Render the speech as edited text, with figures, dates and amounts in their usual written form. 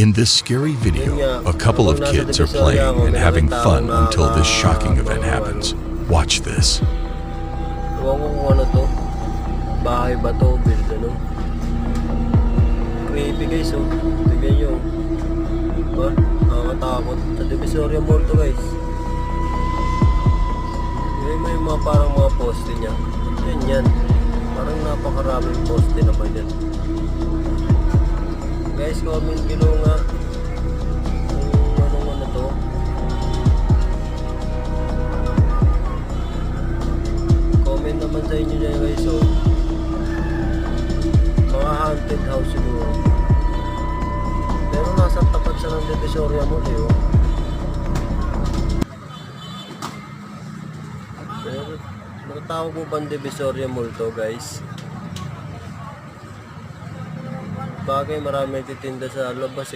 In this scary video, a couple of kids are playing and having fun until this shocking event happens. Watch this. Ewan ko kung ano to. Bahay ba to? Build ano? Creepy guys oh. Tignan nyo. Diba? Nakakatakot. Sa Divisoria Mall to guys. May mga parang mga poste niya. Yan. Parang napakaraming poste naman yan. Guys, comment below nga kung ano to. Comment naman sa inyo dyan guys. So, mga haunted house siguro. Pero nasa tapat siya ng Divisoria Mall eh oh. Pero nakatawag mo ba ang Divisoria Mall to guys? Bagay marami nagtitinda sa labas